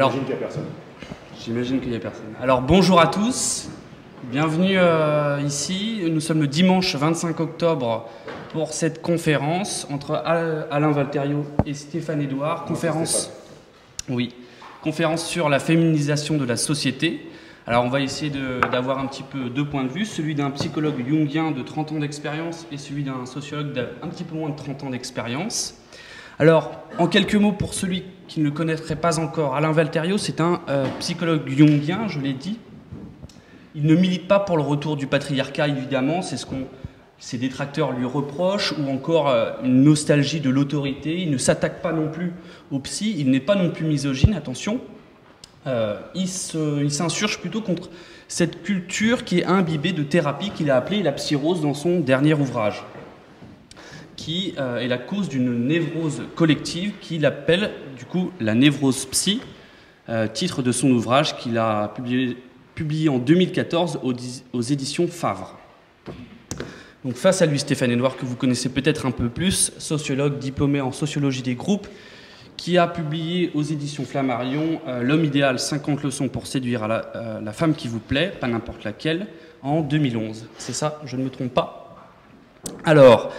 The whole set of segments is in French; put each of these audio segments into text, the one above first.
J'imagine qu'il n'y a personne. J'imagine qu'il n'y a personne. Alors bonjour à tous, bienvenue ici. Nous sommes le dimanche 25 octobre pour cette conférence entre Alain Valterio et Stéphane Edouard. Conférence sur la féminisation de la société. Alors on va essayer d'avoir un petit peu deux points de vue, celui d'un psychologue jungien de 30 ans d'expérience et celui d'un sociologue d'un petit peu moins de 30 ans d'expérience. Alors, en quelques mots, pour celui qui ne le connaîtrait pas encore, Alain Valterio, c'est un psychologue jungien, je l'ai dit. Il ne milite pas pour le retour du patriarcat, évidemment, c'est ce que ses détracteurs lui reprochent, ou encore une nostalgie de l'autorité. Il ne s'attaque pas non plus aux psy, il n'est pas non plus misogyne, attention. Il s'insurge plutôt contre cette culture qui est imbibée de thérapie qu'il a appelée la psyrose dans son dernier ouvrage, qui est la cause d'une névrose collective qu'il appelle du coup la névrose psy, titre de son ouvrage qu'il a publié en 2014 aux éditions Favre. Donc face à lui, Stéphane Edouard, que vous connaissez peut-être un peu plus, sociologue diplômé en sociologie des groupes, qui a publié aux éditions Flammarion L'homme idéal, 50 leçons pour séduire la femme qui vous plaît, pas n'importe laquelle, en 2011. C'est ça, je ne me trompe pas. Alors,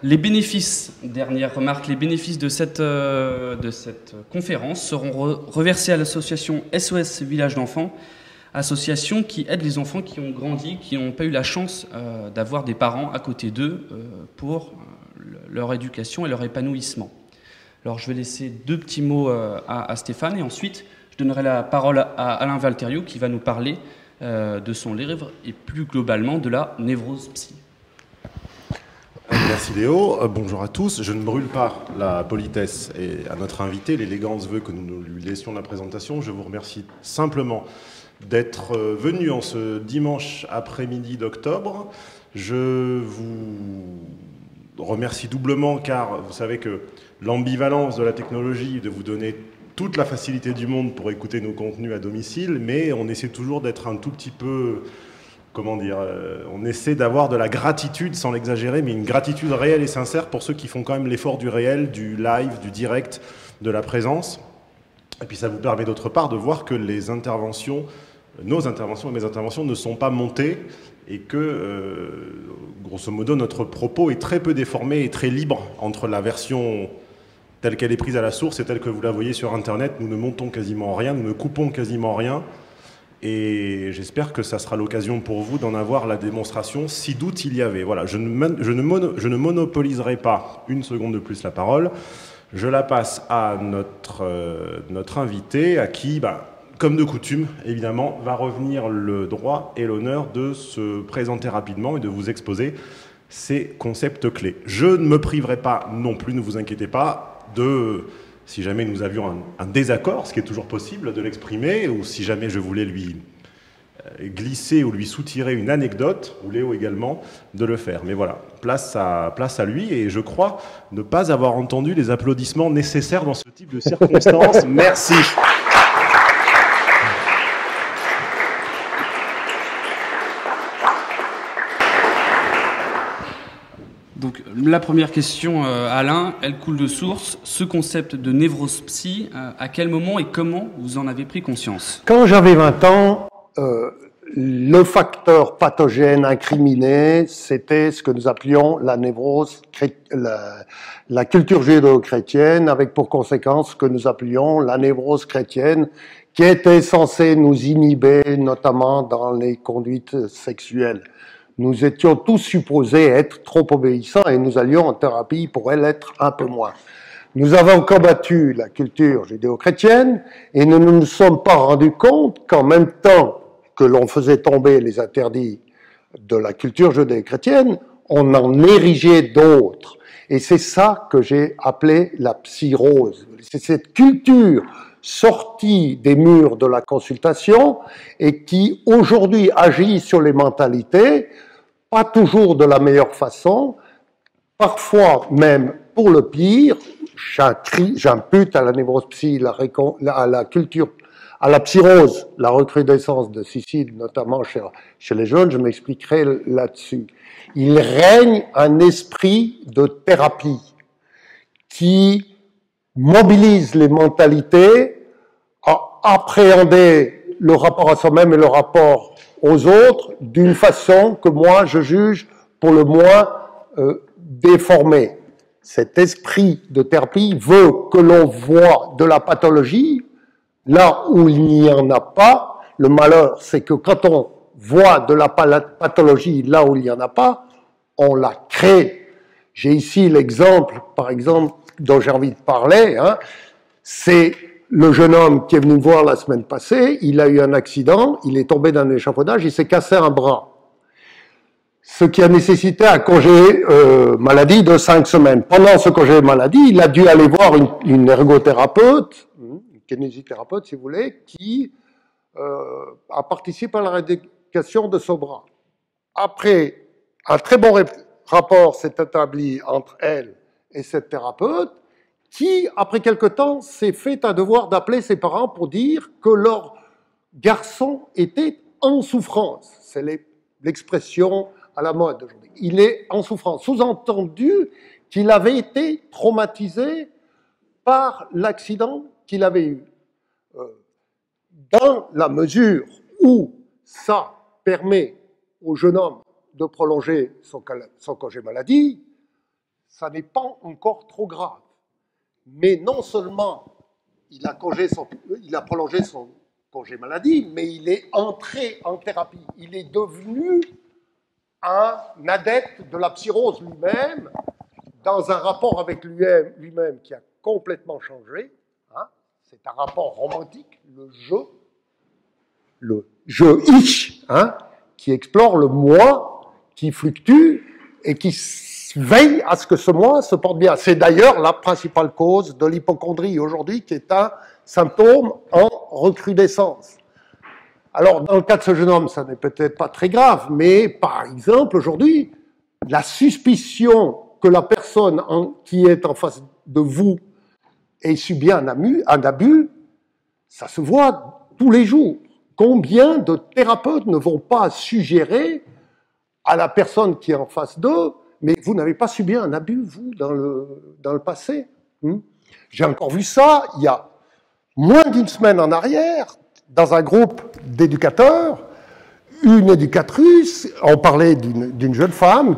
les bénéfices, dernière remarque, les bénéfices de cette conférence seront reversés à l'association SOS Village d'enfants, association qui aide les enfants qui ont grandi, qui n'ont pas eu la chance d'avoir des parents à côté d'eux pour leur éducation et leur épanouissement. Alors je vais laisser deux petits mots à Stéphane et ensuite je donnerai la parole à Alain Valterio qui va nous parler de son livre et plus globalement de la névrose psy. Merci Léo, bonjour à tous. Je ne brûle pas la politesse et à notre invité, l'élégance veut que nous lui laissions la présentation. Je vous remercie simplement d'être venu en ce dimanche après-midi d'octobre. Je vous remercie doublement car vous savez que l'ambivalence de la technologie, de vous donner toute la facilité du monde pour écouter nos contenus à domicile, mais on essaie toujours d'être un tout petit peu, comment dire, on essaie d'avoir de la gratitude, sans l'exagérer, mais une gratitude réelle et sincère pour ceux qui font quand même l'effort du réel, du live, du direct, de la présence. Et puis ça vous permet d'autre part de voir que les interventions, nos interventions et mes interventions ne sont pas montées et que, grosso modo, notre propos est très peu déformé et très libre entre la version telle qu'elle est prise à la source et telle que vous la voyez sur Internet. Nous ne montons quasiment rien, nous ne coupons quasiment rien. Et j'espère que ça sera l'occasion pour vous d'en avoir la démonstration, si doute il y avait. Voilà, je ne monopoliserai pas une seconde de plus la parole. Je la passe à notre invité, à qui, comme de coutume, évidemment, va revenir le droit et l'honneur de se présenter rapidement et de vous exposer ces concepts clés. Je ne me priverai pas non plus, ne vous inquiétez pas, si jamais nous avions un désaccord, ce qui est toujours possible, de l'exprimer, ou si jamais je voulais lui glisser ou lui soutirer une anecdote, ou Léo également, de le faire. Mais voilà, place à lui, et je crois ne pas avoir entendu les applaudissements nécessaires dans ce type de circonstances. Merci. Donc la première question, Alain, elle coule de source. Ce concept de névrose psy, à quel moment et comment vous en avez pris conscience? Quand j'avais 20 ans, le facteur pathogène incriminé, c'était ce que nous appelions la névrose, la culture judéo-chrétienne, avec pour conséquence ce que nous appelions la névrose chrétienne, qui était censée nous inhiber, notamment dans les conduites sexuelles. Nous étions tous supposés être trop obéissants et nous allions en thérapie pour l'être un peu moins. Nous avons combattu la culture judéo-chrétienne et nous ne nous sommes pas rendus compte qu'en même temps que l'on faisait tomber les interdits de la culture judéo-chrétienne, on en érigeait d'autres. Et c'est ça que j'ai appelé la psyrose. C'est cette culture sortie des murs de la consultation et qui aujourd'hui agit sur les mentalités, pas toujours de la meilleure façon, parfois même pour le pire. J'impute à la névrose psy, à la culture, à la psyrose, la recrudescence de suicide, notamment chez les jeunes, je m'expliquerai là-dessus. Il règne un esprit de thérapie qui mobilise les mentalités appréhender le rapport à soi-même et le rapport aux autres d'une façon que moi je juge pour le moins déformée. Cet esprit de thérapie veut que l'on voit de la pathologie là où il n'y en a pas. Le malheur, c'est que quand on voit de la pathologie là où il n'y en a pas, on la crée. J'ai ici l'exemple, par exemple, dont j'ai envie de parler, hein. C'est le jeune homme qui est venu me voir la semaine passée, il a eu un accident, il est tombé d'un échafaudage, il s'est cassé un bras. Ce qui a nécessité un congé maladie de 5 semaines. Pendant ce congé maladie, il a dû aller voir une ergothérapeute, une kinésithérapeute si vous voulez, qui a participé à la rééducation de ce bras. Après, un très bon rapport s'est établi entre elle et cette thérapeute, qui, après quelque temps, s'est fait un devoir d'appeler ses parents pour dire que leur garçon était en souffrance. C'est l'expression à la mode aujourd'hui. Il est en souffrance. Sous-entendu qu'il avait été traumatisé par l'accident qu'il avait eu. Dans la mesure où ça permet au jeune homme de prolonger son congé maladie, ça n'est pas encore trop grave. Mais non seulement il a prolongé son congé maladie, mais il est entré en thérapie. Il est devenu un adepte de la psychose lui-même, dans un rapport avec lui-même qui a complètement changé. Hein. C'est un rapport romantique, le je-ich, hein, qui explore le moi, qui fluctue et qui veille à ce que ce moi se porte bien. C'est d'ailleurs la principale cause de l'hypocondrie aujourd'hui, qui est un symptôme en recrudescence. Alors, dans le cas de ce jeune homme, ça n'est peut-être pas très grave, mais par exemple, aujourd'hui, la suspicion que la personne qui est en face de vous ait subi un abus, ça se voit tous les jours. Combien de thérapeutes ne vont pas suggérer à la personne qui est en face d'eux, mais vous n'avez pas subi un abus, vous, dans le passé. J'ai encore vu ça il y a moins d'une semaine en arrière, dans un groupe d'éducateurs, une éducatrice, on parlait d'une jeune femme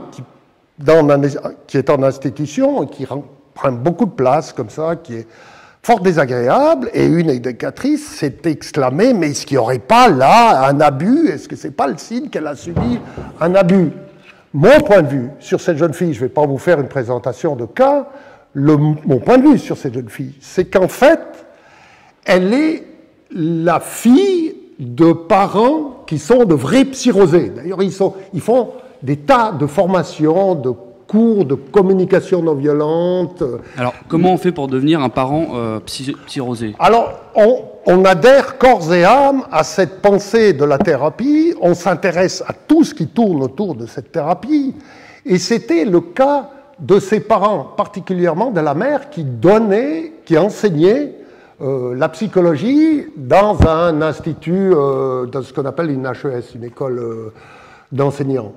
qui est en institution et qui prend beaucoup de place comme ça, qui est fort désagréable, et une éducatrice s'est exclamée, mais est-ce qu'il n'y aurait pas là un abus? Est-ce que ce n'est pas le signe qu'elle a subi un abus? Mon point de vue sur cette jeune fille, je ne vais pas vous faire une présentation de cas, mon point de vue sur cette jeune fille, c'est qu'en fait, elle est la fille de parents qui sont de vrais psychosés. D'ailleurs, ils font des tas de formations, de cours de communication non violente. Alors, comment on fait pour devenir un parent psychosé? Alors, on adhère corps et âme à cette pensée de la thérapie, on s'intéresse à tout ce qui tourne autour de cette thérapie, et c'était le cas de ses parents, particulièrement de la mère qui enseignait la psychologie dans un institut, dans ce qu'on appelle une HES, une école d'enseignants.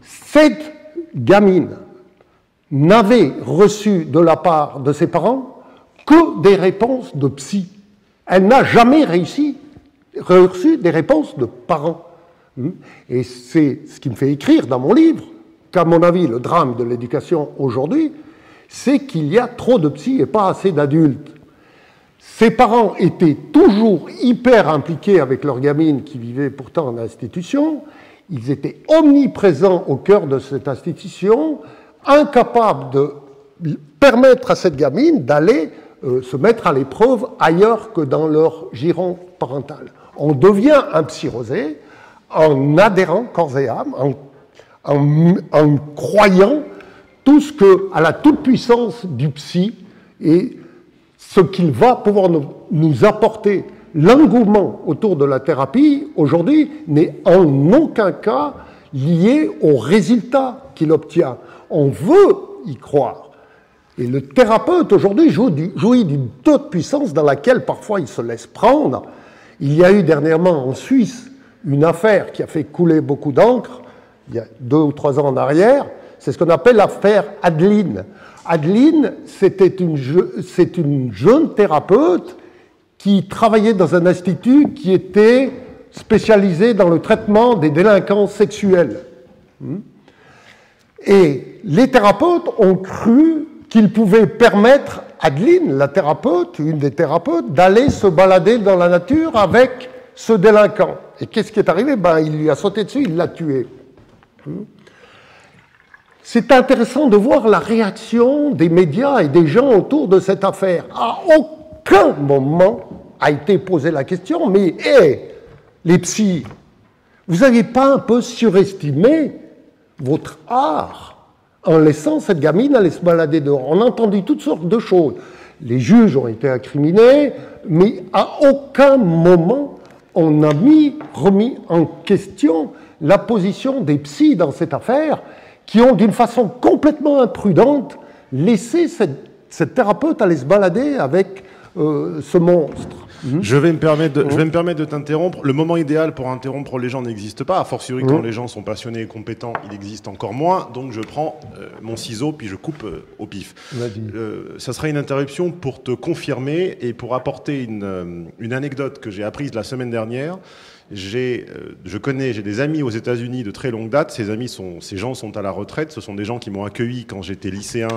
Cette gamine n'avait reçu de la part de ses parents que des réponses de psy. Elle n'a jamais reçu des réponses de parents. Et c'est ce qui me fait écrire dans mon livre qu'à mon avis, le drame de l'éducation aujourd'hui, c'est qu'il y a trop de psy et pas assez d'adultes. Ses parents étaient toujours hyper impliqués avec leur gamine qui vivait pourtant en institution. Ils étaient omniprésents au cœur de cette institution, incapables de permettre à cette gamine d'aller se mettre à l'épreuve ailleurs que dans leur giron parental. On devient un psychosé en adhérant corps et âme, en croyant tout ce que, à la toute-puissance du psy et ce qu'il va pouvoir nous apporter. L'engouement autour de la thérapie, aujourd'hui, n'est en aucun cas lié aux résultats qu'il obtient. On veut y croire. Et le thérapeute, aujourd'hui, jouit d'une toute puissance dans laquelle, parfois, il se laisse prendre. Il y a eu dernièrement, en Suisse, une affaire qui a fait couler beaucoup d'encre, il y a 2 ou 3 ans en arrière. C'est ce qu'on appelle l'affaire Adeline. Adeline, c'est une jeune thérapeute qui travaillait dans un institut qui était spécialisé dans le traitement des délinquants sexuels. Et les thérapeutes ont cru qu'ils pouvaient permettre à Adeline, la thérapeute, une des thérapeutes, d'aller se balader dans la nature avec ce délinquant. Et qu'est-ce qui est arrivé? Il lui a sauté dessus, il l'a tué. C'est intéressant de voir la réaction des médias et des gens autour de cette affaire. À aucun moment a été posée la question, mais les psys, vous n'avez pas un peu surestimé votre art en laissant cette gamine aller se balader dehors? On a entendu toutes sortes de choses. Les juges ont été incriminés, mais à aucun moment on n'a remis en question la position des psys dans cette affaire, qui ont d'une façon complètement imprudente laissé cette thérapeute aller se balader avec ce monstre. Je vais me permettre de t'interrompre. Le moment idéal pour interrompre les gens n'existe pas. A fortiori, quand les gens sont passionnés et compétents, il existe encore moins. Donc je prends mon ciseau, puis je coupe au pif. Ça sera une interruption pour te confirmer et pour apporter une anecdote que j'ai apprise la semaine dernière. J'ai des amis aux États-Unis de très longue date. Ces gens sont à la retraite. Ce sont des gens qui m'ont accueilli quand j'étais lycéen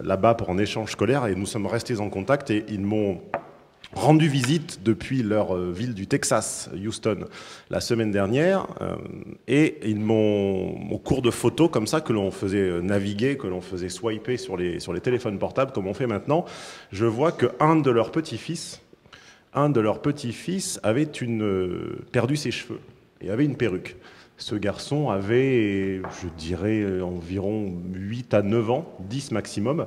là-bas pour un échange scolaire, et nous sommes restés en contact, et ils m'ont rendu visite depuis leur ville du Texas, Houston, la semaine dernière, et ils m'ont, au cours de photos comme ça, que l'on faisait naviguer, que l'on faisait swiper sur les téléphones portables comme on fait maintenant, je vois qu'un de leurs petits-fils avait perdu ses cheveux et avait une perruque. Ce garçon avait, je dirais, environ 8 à 9 ans, 10 maximum,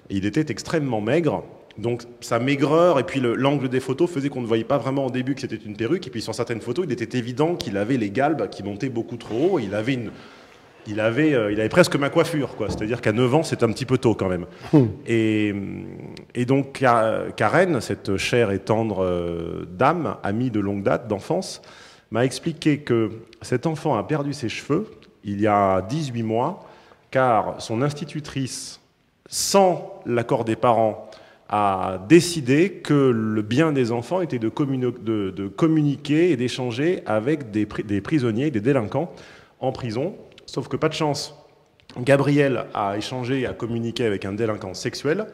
et il était extrêmement maigre. Donc sa maigreur et puis l'angle des photos faisait qu'on ne voyait pas vraiment au début que c'était une perruque. Et puis sur certaines photos, il était évident qu'il avait les galbes qui montaient beaucoup trop haut. Il avait presque ma coiffure, quoi. C'est-à-dire qu'à 9 ans, c'est un petit peu tôt quand même. Et donc Karen, cette chère et tendre dame, amie de longue date, d'enfance, m'a expliqué que cet enfant a perdu ses cheveux il y a 18 mois, car son institutrice, sans l'accord des parents, a décidé que le bien des enfants était de communiquer et d'échanger avec des prisonniers, des délinquants en prison. Sauf que pas de chance, Gabriel a échangé et a communiqué avec un délinquant sexuel,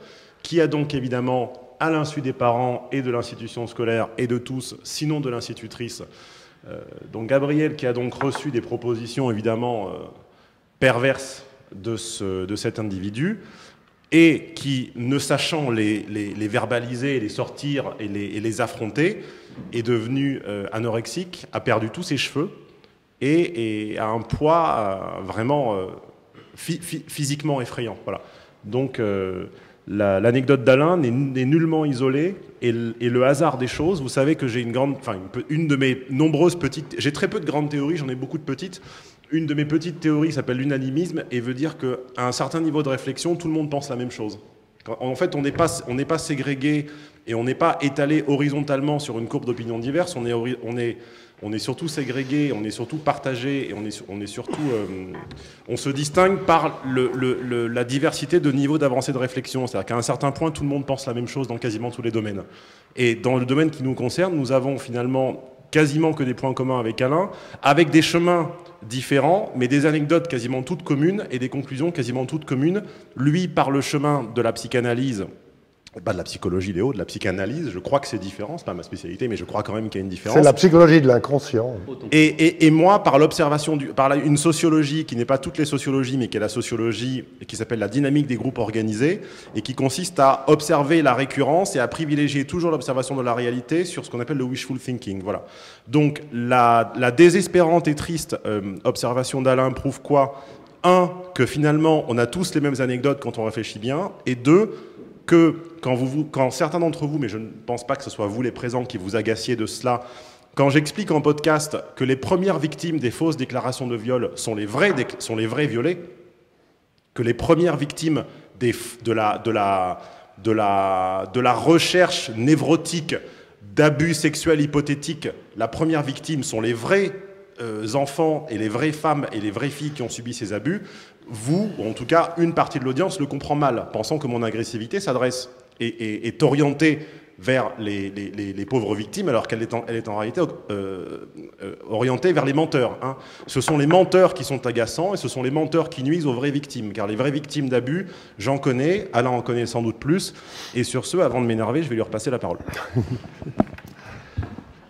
qui a donc évidemment, à l'insu des parents et de l'institution scolaire et de tous, sinon de l'institutrice, donc Gabriel, qui a donc reçu des propositions évidemment perverses de cet individu, et qui, ne sachant les verbaliser, les sortir et les affronter, est devenu anorexique, a perdu tous ses cheveux et a un poids vraiment physiquement effrayant. Voilà. Donc l'anecdote d'Alain n'est nullement isolée, et le hasard des choses, vous savez que j'ai une de mes nombreuses petites... J'ai très peu de grandes théories, j'en ai beaucoup de petites. Une de mes petites théories s'appelle l'unanimisme et veut dire qu'à un certain niveau de réflexion, tout le monde pense la même chose. En fait, on n'est pas ségrégué et on n'est pas étalé horizontalement sur une courbe d'opinions diverses, on est surtout ségrégué, on est surtout partagé, et on se distingue par la diversité de niveaux d'avancée de réflexion. C'est-à-dire qu'à un certain point, tout le monde pense la même chose dans quasiment tous les domaines. Et dans le domaine qui nous concerne, nous avons finalement quasiment que des points communs avec Alain, avec des chemins différents, mais des anecdotes quasiment toutes communes et des conclusions quasiment toutes communes. Lui, par le chemin de la psychanalyse, pas de la psychologie, Léo, de la psychanalyse, je crois que c'est différent, c'est pas ma spécialité, mais je crois quand même qu'il y a une différence. C'est la psychologie de l'inconscient. Et moi, par l'observation, par une sociologie qui n'est pas toutes les sociologies, mais qui est la sociologie qui s'appelle la dynamique des groupes organisés, et qui consiste à observer la récurrence et à privilégier toujours l'observation de la réalité sur ce qu'on appelle le wishful thinking. Voilà. Donc la désespérante et triste observation d'Alain prouve quoi? Un, que finalement, on a tous les mêmes anecdotes quand on réfléchit bien, et deux, que quand certains d'entre vous, mais je ne pense pas que ce soit vous les présents qui vous agaciez de cela, quand j'explique en podcast que les premières victimes des fausses déclarations de viol sont les vrais violés, que les premières victimes de la recherche névrotique d'abus sexuels hypothétiques, la première victime sont les vrais enfants et les vraies femmes et les vraies filles qui ont subi ces abus, vous, ou en tout cas une partie de l'audience, le comprend mal, pensant que mon agressivité s'adresse est orientée vers les pauvres victimes, alors qu'elle est en réalité orientée vers les menteurs. Hein. Ce sont les menteurs qui sont agaçants et ce sont les menteurs qui nuisent aux vraies victimes, car les vraies victimes d'abus, j'en connais, Alain en connaît sans doute plus, et sur ce, avant de m'énerver, je vais lui repasser la parole.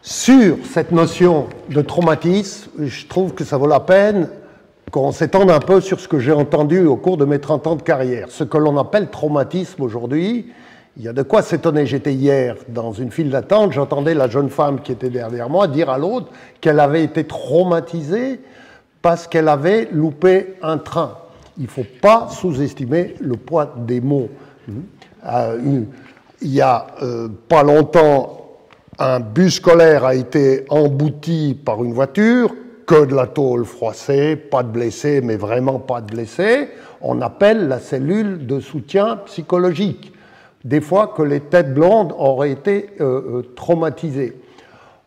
Sur cette notion de traumatisme, je trouve que ça vaut la peine qu'on s'étende un peu sur ce que j'ai entendu au cours de mes 30 ans de carrière. Ce que l'on appelle traumatisme aujourd'hui, il y a de quoi s'étonner. J'étais hier dans une file d'attente, j'entendais la jeune femme qui était derrière moi dire à l'autre qu'elle avait été traumatisée parce qu'elle avait loupé un train. Il ne faut pas sous-estimer le poids des mots. Il y a pas longtemps, un bus scolaire a été embouti par une voiture, que de la tôle froissée, pas de blessés, mais vraiment pas de blessés. On appelle la cellule de soutien psychologique. Des fois que les têtes blondes auraient été traumatisées.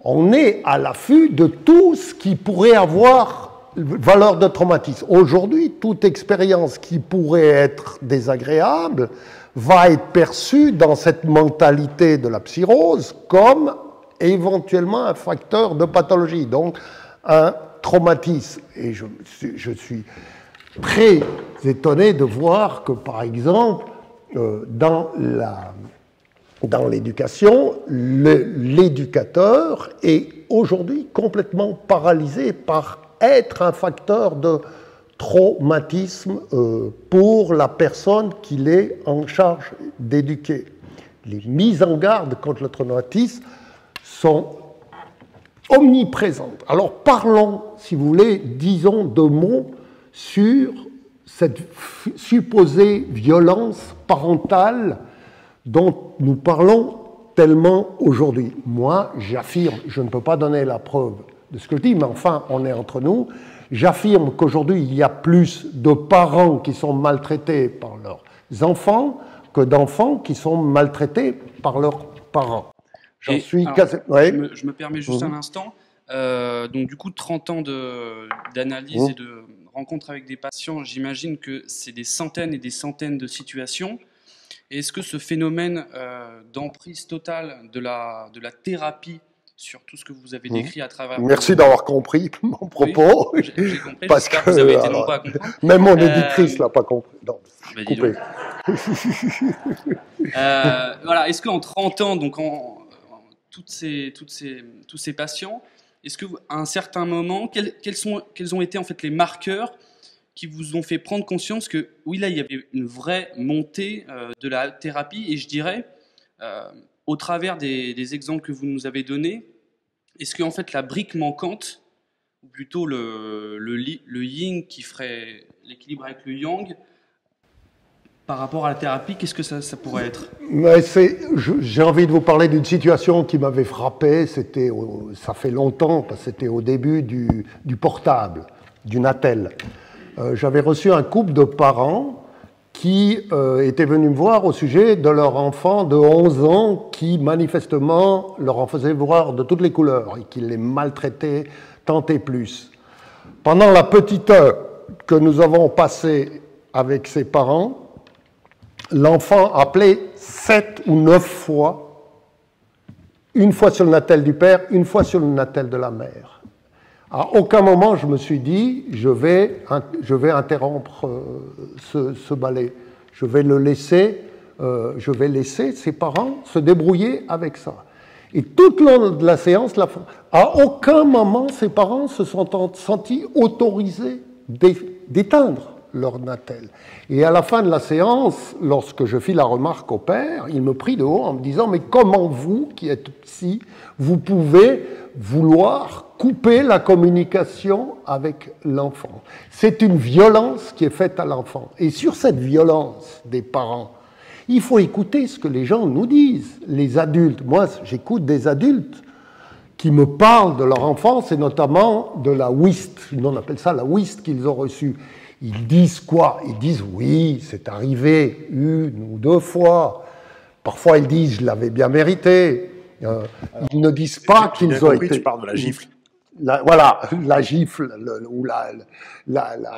On est à l'affût de tout ce qui pourrait avoir valeur de traumatisme. Aujourd'hui, toute expérience qui pourrait être désagréable va être perçue dans cette mentalité de la psychose comme éventuellement un facteur de pathologie, donc un traumatisme. Et je suis très étonné de voir que, par exemple, dans l'éducation, l'éducateur est aujourd'hui complètement paralysé par être un facteur de traumatisme pour la personne qu'il est en charge d'éduquer. Les mises en garde contre le traumatisme sont omniprésentes. Alors parlons, si vous voulez, disons deux mots sur cette supposée violence parentale dont nous parlons tellement aujourd'hui. Moi, j'affirme, je ne peux pas donner la preuve de ce que je dis, mais enfin, on est entre nous, j'affirme qu'aujourd'hui, il y a plus de parents qui sont maltraités par leurs enfants que d'enfants qui sont maltraités par leurs parents. Je me permets juste un instant. Donc du coup, 30 ans d'analyse et de rencontres avec des patients, j'imagine que c'est des centaines et des centaines de situations. Est-ce que ce phénomène d'emprise totale de la thérapie sur tout ce que vous avez décrit à travers... Merci d'avoir compris mon propos. Oui, j'ai compris, parce que vous avez été nombreux à comprendre. Même mon éditrice ne l'a pas compris. Non, coupé. Voilà, est-ce qu'en 30 ans, donc tous ces patients, est-ce qu'à un certain moment, quels ont été en fait les marqueurs qui vous ont fait prendre conscience que oui, là, il y avait une vraie montée de la thérapie, et je dirais, au travers des exemples que vous nous avez donnés, est-ce qu'en fait la brique manquante, ou plutôt le yin qui ferait l'équilibre avec le yang, par rapport à la thérapie, qu'est-ce que ça pourrait être? J'ai envie de vous parler d'une situation qui m'avait frappé, ça fait longtemps, parce que c'était au début du portable, du Natel. J'avais reçu un couple de parents qui étaient venus me voir au sujet de leur enfant de 11 ans qui, manifestement, leur en faisait voir de toutes les couleurs et qui les maltraitait tant et plus. Pendant la petite heure que nous avons passée avec ses parents, l'enfant appelait 7 ou 9 fois, une fois sur le Natel du père, une fois sur le Natel de la mère. À aucun moment, je me suis dit, je vais interrompre ce ballet. Je vais laisser ses parents se débrouiller avec ça. Et tout le long de la séance, à aucun moment, ses parents se sont sentis autorisés d'éteindre leur Natel. Et à la fin de la séance, lorsque je fis la remarque au père, il me prit de haut en me disant « Mais comment vous, qui êtes psy, vous pouvez vouloir couper la communication avec l'enfant ?» C'est une violence qui est faite à l'enfant. Et sur cette violence des parents, il faut écouter ce que les gens nous disent, les adultes. Moi, j'écoute des adultes qui me parlent de leur enfance et notamment de la WIST. On appelle ça la WIST qu'ils ont reçue. Ils disent quoi? Ils disent oui, c'est arrivé une ou deux fois. Parfois ils disent je l'avais bien mérité. Ils ne disent pas qu'ils ont été. Tu parles de la gifle. voilà, la gifle, ou La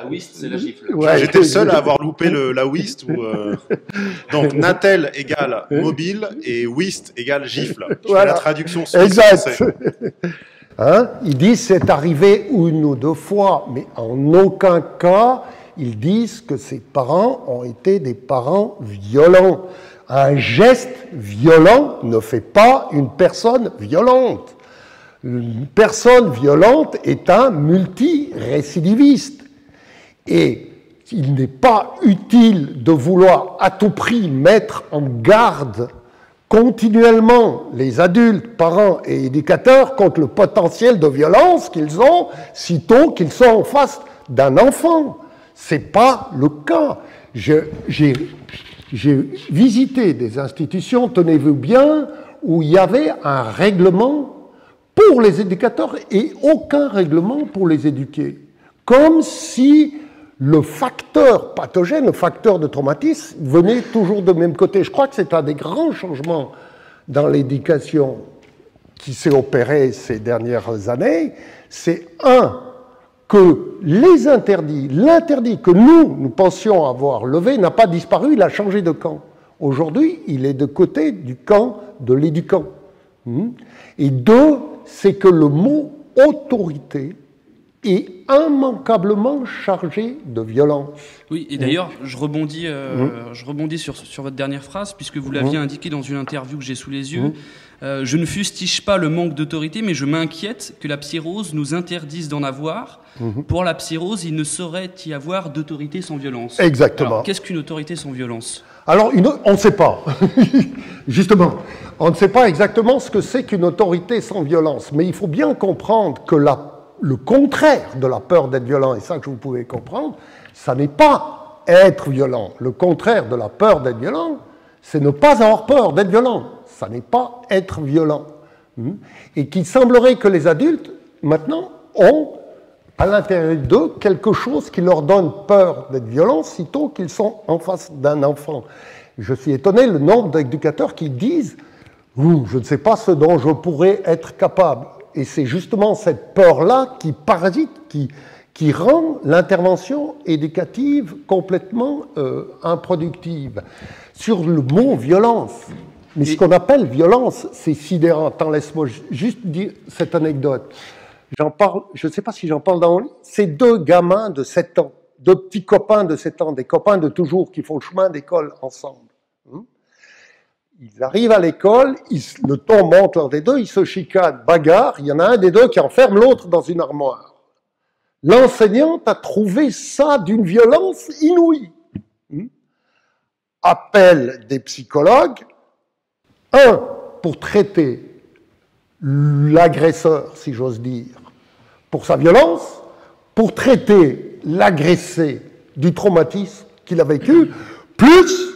whist, c'est la gifle. Ouais, j'étais le seul à avoir loupé la whist. Donc, Natel égale mobile et whist égale gifle. Je fais la traduction exact. Hein, ils disent c'est arrivé une ou deux fois, mais en aucun cas ils disent que ses parents ont été des parents violents. Un geste violent ne fait pas une personne violente. Une personne violente est un multirécidiviste. Et il n'est pas utile de vouloir à tout prix mettre en garde continuellement les adultes, parents et éducateurs contre le potentiel de violence qu'ils ont sitôt qu'ils sont en face d'un enfant. Ce n'est pas le cas. J'ai visité des institutions, tenez-vous bien, où il y avait un règlement pour les éducateurs et aucun règlement pour les éduquer. Comme si le facteur pathogène, le facteur de traumatisme venait toujours de même côté. Je crois que c'est un des grands changements dans l'éducation qui s'est opéré ces dernières années. C'est que les interdits, l'interdit que nous pensions avoir levé n'a pas disparu, il a changé de camp. Aujourd'hui, il est de côté du camp de l'éducant. Et deux, c'est que le mot autorité est immanquablement chargé de violence. Oui, et d'ailleurs, je rebondis sur votre dernière phrase, puisque vous l'aviez indiqué dans une interview que j'ai sous les yeux. Je ne fustige pas le manque d'autorité, mais je m'inquiète que la psyrose nous interdise d'en avoir. Pour la psyrose, il ne saurait y avoir d'autorité sans violence. Exactement. Alors, qu'est-ce qu'une autorité sans violence ? Alors, on ne sait pas. Justement, on ne sait pas exactement ce que c'est qu'une autorité sans violence. Mais il faut bien comprendre que le contraire de la peur d'être violent, et ça que vous pouvez comprendre, ça n'est pas être violent. Le contraire de la peur d'être violent, c'est ne pas avoir peur d'être violent. Ça n'est pas être violent. Et qu'il semblerait que les adultes, maintenant, ont à l'intérieur d'eux quelque chose qui leur donne peur d'être violents, sitôt qu'ils sont en face d'un enfant. Je suis étonné le nombre d'éducateurs qui disent « je ne sais pas ce dont je pourrais être capable ». Et c'est justement cette peur-là qui parasite, qui rend l'intervention éducative complètement improductive. Sur le mot violence, mais ce qu'on appelle violence, c'est sidérant. Attends, laisse-moi juste dire cette anecdote. J'en parle, je ne sais pas si j'en parle dans le livre. C'est deux gamins de 7 ans, deux petits copains de 7 ans, des copains de toujours qui font le chemin d'école ensemble. Ils arrivent à l'école, le ton monte l'un des deux, ils se chicanent, bagarre, il y en a un des deux qui enferme l'autre dans une armoire. L'enseignante a trouvé ça d'une violence inouïe. Appelle des psychologues, pour traiter l'agresseur, si j'ose dire, pour sa violence, pour traiter l'agressé du traumatisme qu'il a vécu, plus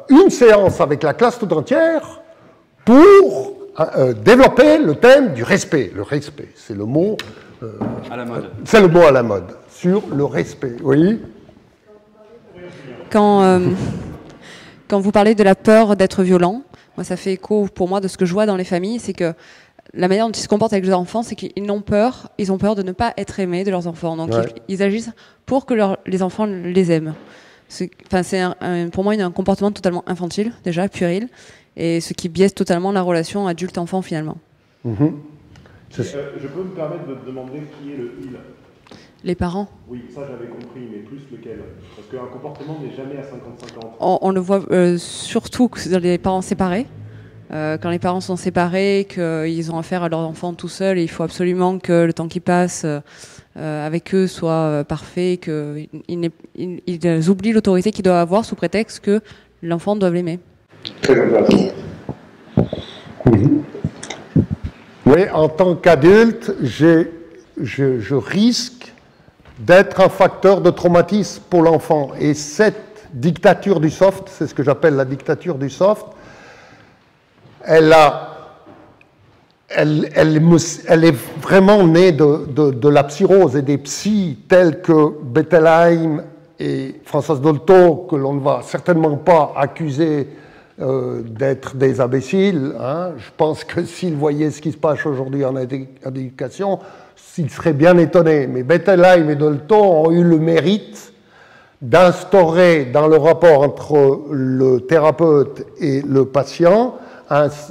une séance avec la classe tout entière pour développer le thème du respect. Le respect, c'est le mot à la mode. C'est le mot à la mode, sur le respect, oui. Quand vous parlez de la peur d'être violent, moi ça fait écho pour moi de ce que je vois dans les familles, c'est que la manière dont ils se comportent avec leurs enfants, c'est qu'ils ont peur de ne pas être aimés de leurs enfants. Donc ils agissent pour que les enfants les aiment. C'est pour moi un comportement totalement infantile, déjà, puéril, et ce qui biaise totalement la relation adulte-enfant finalement. Je peux me permettre de te demander qui est le « il ». Les parents. Oui, ça j'avais compris, mais plus lequel? Parce qu'un comportement n'est jamais à 50-50. On le voit surtout dans les parents séparés. Quand les parents sont séparés, qu'ils ont affaire à leurs enfants tout seuls, et il faut absolument que le temps qui passe avec eux soit parfait, qu'ils oublient l'autorité qu'ils doivent avoir sous prétexte que l'enfant doit l'aimer. Très intéressant. Oui, en tant qu'adulte, je risque d'être un facteur de traumatisme pour l'enfant. Et cette dictature du soft, c'est ce que j'appelle la dictature du soft, elle est vraiment née de la psyrose et des psys tels que Bettelheim et Françoise Dolto, que l'on ne va certainement pas accuser d'être des imbéciles. Hein. Je pense que s'ils voyaient ce qui se passe aujourd'hui en éducation, ils seraient bien étonnés. Mais Bettelheim et Dolto ont eu le mérite d'instaurer dans le rapport entre le thérapeute et le patient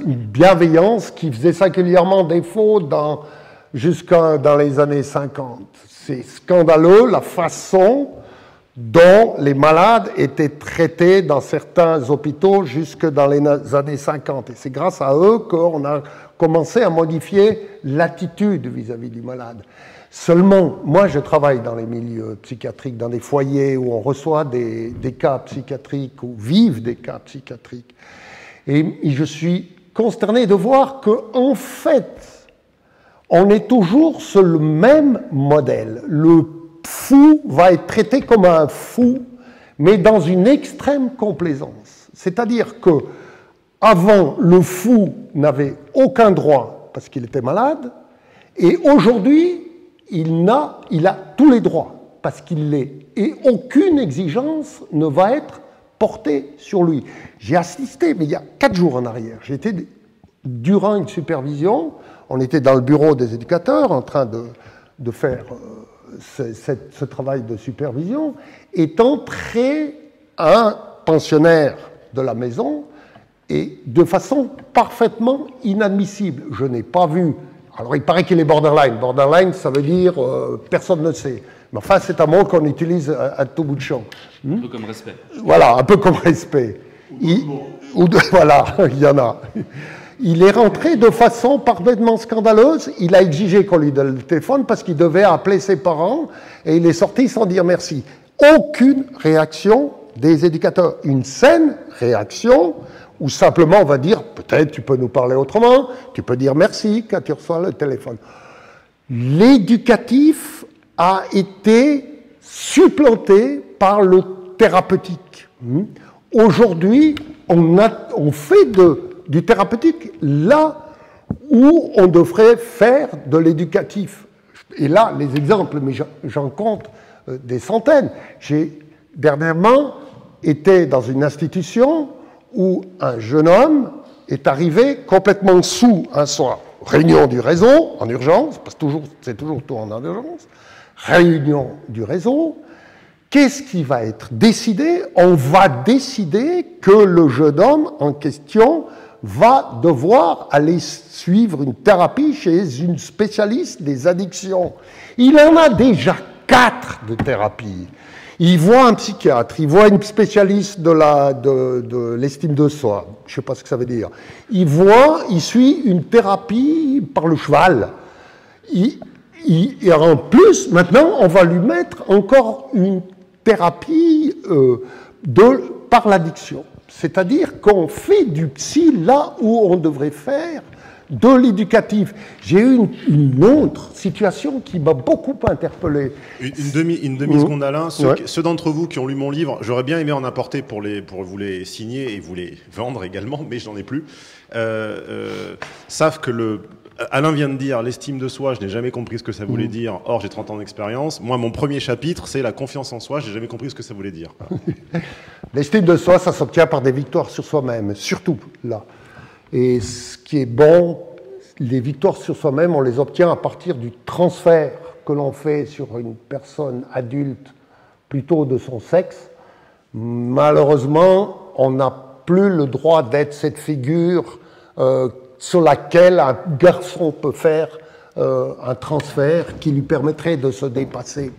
une bienveillance qui faisait singulièrement défaut jusqu'à dans les années 50. C'est scandaleux la façon dont les malades étaient traités dans certains hôpitaux jusque dans les années 50. Et c'est grâce à eux qu'on a commencé à modifier l'attitude vis-à-vis du malade. Seulement, moi je travaille dans les milieux psychiatriques, dans des foyers où on reçoit des cas psychiatriques, ou vivent des cas psychiatriques. Et je suis consterné de voir qu'en fait, on est toujours sur le même modèle. Le fou va être traité comme un fou, mais dans une extrême complaisance. C'est-à-dire que avant, le fou n'avait aucun droit parce qu'il était malade, et aujourd'hui, il a tous les droits parce qu'il l'est. Et aucune exigence ne va être portée sur lui. J'ai assisté, mais il y a 4 jours en arrière, j'étais durant une supervision, on était dans le bureau des éducateurs en train de faire ce travail de supervision, est entré un pensionnaire de la maison et de façon parfaitement inadmissible. Je n'ai pas vu. Alors il paraît qu'il est borderline. Borderline, ça veut dire personne ne sait. Mais enfin, c'est un mot qu'on utilise à tout bout de champ. Un peu comme respect. Voilà, un peu comme respect. Voilà, il y en a. Il est rentré de façon parfaitement scandaleuse. Il a exigé qu'on lui donne le téléphone parce qu'il devait appeler ses parents et il est sorti sans dire merci. Aucune réaction des éducateurs. Une saine réaction où simplement on va dire peut-être tu peux nous parler autrement, tu peux dire merci quand tu reçois le téléphone. L'éducatif a été supplanté par le thérapeutique. Aujourd'hui, on fait du thérapeutique là où on devrait faire de l'éducatif. Et là, les exemples, mais j'en compte des centaines. J'ai dernièrement été dans une institution où un jeune homme est arrivé complètement sous un soir. Réunion du réseau, en urgence, parce que c'est toujours tout en urgence. Réunion du réseau. Qu'est-ce qui va être décidé? On va décider que le jeune homme en question va devoir aller suivre une thérapie chez une spécialiste des addictions. Il en a déjà 4 de thérapie. Il voit un psychiatre, il voit une spécialiste de l'estime de soi, je ne sais pas ce que ça veut dire. Il suit une thérapie par le cheval. Et en plus, maintenant, on va lui mettre encore une thérapie par l'addiction. C'est-à-dire qu'on fait du psy là où on devrait faire de l'éducatif. J'ai eu une autre situation qui m'a beaucoup interpellé. Une demi-seconde, Alain. Ceux d'entre vous qui ont lu mon livre, j'aurais bien aimé en apporter pour vous les signer et vous les vendre également, mais je n'en ai plus, savent que Alain vient de dire l'estime de soi, je n'ai jamais compris ce que ça voulait dire, or j'ai 30 ans d'expérience. Moi, mon premier chapitre, c'est la confiance en soi, je n'ai jamais compris ce que ça voulait dire. L'estime de soi, ça s'obtient par des victoires sur soi-même, surtout là. Et ce qui est bon, les victoires sur soi-même, on les obtient à partir du transfert que l'on fait sur une personne adulte, plutôt de son sexe. Malheureusement, on n'a plus le droit d'être cette figure sur laquelle un garçon peut faire un transfert qui lui permettrait de se dépasser.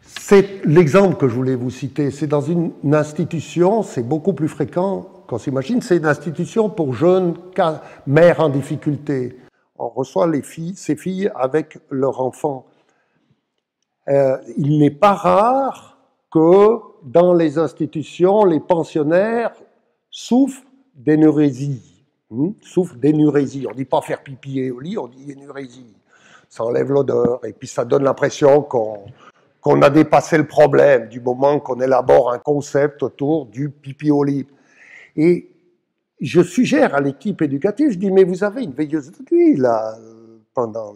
C'est l'exemple que je voulais vous citer. C'est dans une institution, c'est beaucoup plus fréquent qu'on s'imagine, c'est une institution pour jeunes mères en difficulté. On reçoit ces filles avec leurs enfants. Il n'est pas rare que dans les institutions, les pensionnaires souffrent d'énurésie. Souffrent d'énurésie. On ne dit pas faire pipi au lit, on dit énurésie. Ça enlève l'odeur et puis ça donne l'impression qu'on a dépassé le problème du moment qu'on élabore un concept autour du pipi au lit. Et je suggère à l'équipe éducative, je dis, mais vous avez une veilleuse de nuit, là, pendant